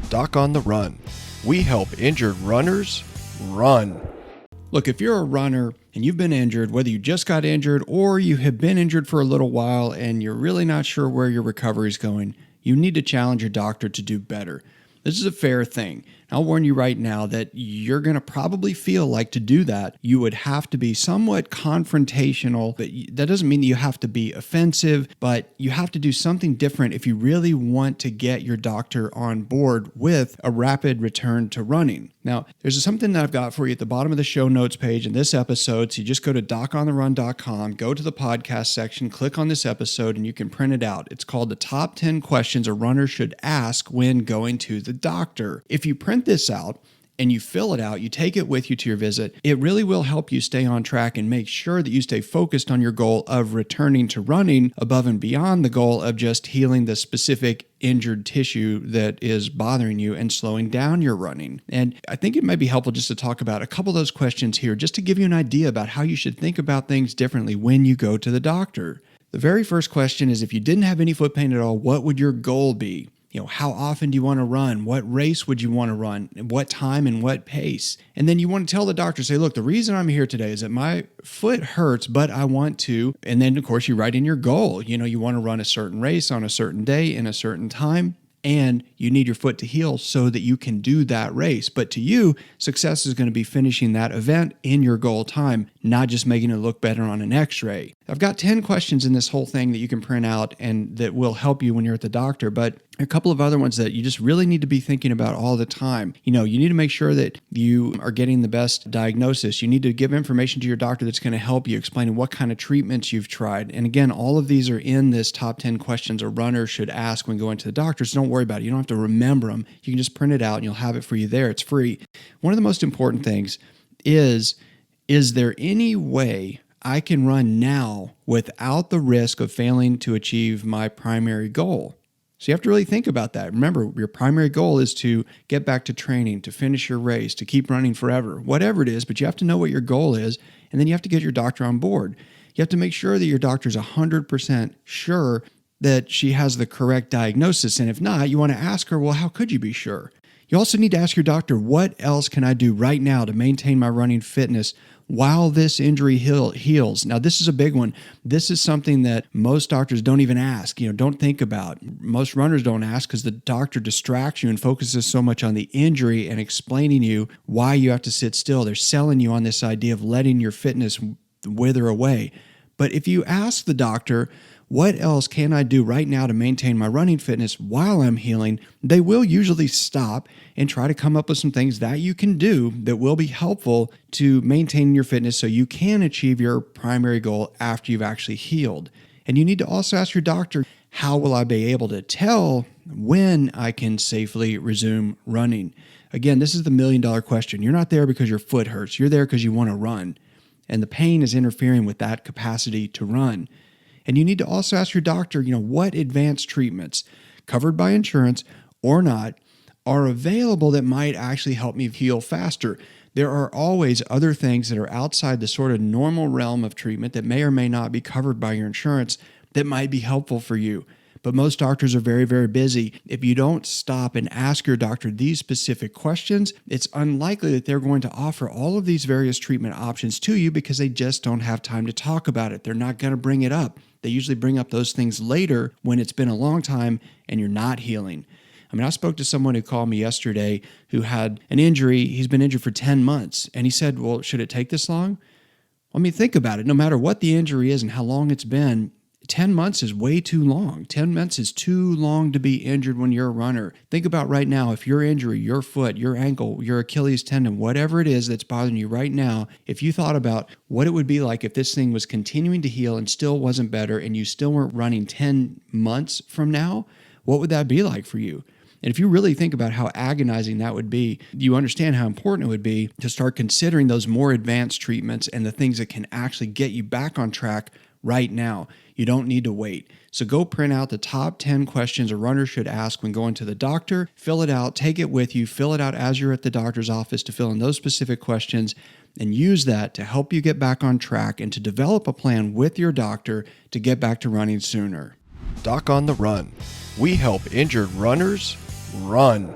Doc on the Run. We help injured runners run. Look, if you're a runner and you've been injured, whether you just got injured or you have been injured for a little while and you're really not sure where your recovery is going, you need to challenge your doctor to do better. This is a fair thing. I'll warn you right now that you're going to probably feel like to do that, you would have to be somewhat confrontational. But that doesn't mean that you have to be offensive, but you have to do something different if you really want to get your doctor on board with a rapid return to running. Now, there's something that I've got for you at the bottom of the show notes page in this episode. So you just go to docontherun.com, go to the podcast section, click on this episode, and you can print it out. It's called the Top 10 Questions a Runner Should Ask When Going to the Doctor. If you print this out and you fill it out, you take it with you to your visit, it really will help you stay on track and make sure that you stay focused on your goal of returning to running above and beyond the goal of just healing the specific injured tissue that is bothering you and slowing down your running. And I think it might be helpful just to talk about a couple of those questions here, just to give you an idea about how you should think about things differently when you go to the doctor. The very first question is, if you didn't have any foot pain at all, what would your goal be? How often do you want to run? What race would you want to run? What time and what pace? And then you want to tell the doctor, say, look, the reason I'm here today is that my foot hurts, but I want to. And then, of course, you write in your goal. You want to run a certain race on a certain day in a certain time. And you need your foot to heal so that you can do that race. But to you, success is going to be finishing that event in your goal time, not just making it look better on an x-ray. I've got 10 questions in this whole thing that you can print out and that will help you when you're at the doctor, but a couple of other ones that you just really need to be thinking about all the time. You need to make sure that you are getting the best diagnosis. You need to give information to your doctor that's going to help you, explaining what kind of treatments you've tried. And again, all of these are in this top 10 questions a runner should ask when going to the doctor. So don't worry about it. You don't have to remember them. You can just print it out and you'll have it for you there. It's free. One of the most important things is there any way I can run now without the risk of failing to achieve my primary goal? So you have to really think about that. Remember, your primary goal is to get back to training, to finish your race, to keep running forever, whatever it is, but you have to know what your goal is, and then you have to get your doctor on board. You have to make sure that your doctor's 100% sure that she has the correct diagnosis, and if not, you want to ask her, well, how could you be sure? You also need to ask your doctor, what else can I do right now to maintain my running fitness while this injury heals? Now, this is a big one. This is something that most doctors don't even ask, don't think about. Most runners don't ask because the doctor distracts you and focuses so much on the injury and explaining you why you have to sit still. They're selling you on this idea of letting your fitness wither away. But if you ask the doctor, what else can I do right now to maintain my running fitness while I'm healing? They will usually stop and try to come up with some things that you can do that will be helpful to maintain your fitness so you can achieve your primary goal after you've actually healed. And you need to also ask your doctor, how will I be able to tell when I can safely resume running? Again, this is the $1 million question. You're not there because your foot hurts. You're there because you want to run. And the pain is interfering with that capacity to run. And you need to also ask your doctor, what advanced treatments, covered by insurance or not, are available that might actually help me heal faster. There are always other things that are outside the sort of normal realm of treatment that may or may not be covered by your insurance that might be helpful for you. But most doctors are very, very busy. If you don't stop and ask your doctor these specific questions, it's unlikely that they're going to offer all of these various treatment options to you because they just don't have time to talk about it. They're not going to bring it up. They usually bring up those things later when it's been a long time and you're not healing. I spoke to someone who called me yesterday who had an injury. He's been injured for 10 months. And he said, well, should it take this long? Think about it. No matter what the injury is and how long it's been, 10 months is way too long. 10 months is too long to be injured when you're a runner. Think about right now, if your injury, your foot, your ankle, your Achilles tendon, whatever it is that's bothering you right now, if you thought about what it would be like if this thing was continuing to heal and still wasn't better and you still weren't running 10 months from now, what would that be like for you? And if you really think about how agonizing that would be, you understand how important it would be to start considering those more advanced treatments and the things that can actually get you back on track right now. You don't need to wait. So go print out the top 10 questions a runner should ask when going to the doctor, fill it out, take it with you, fill it out as you're at the doctor's office to fill in those specific questions, and use that to help you get back on track and to develop a plan with your doctor to get back to running sooner. Doc on the Run. We help injured runners run.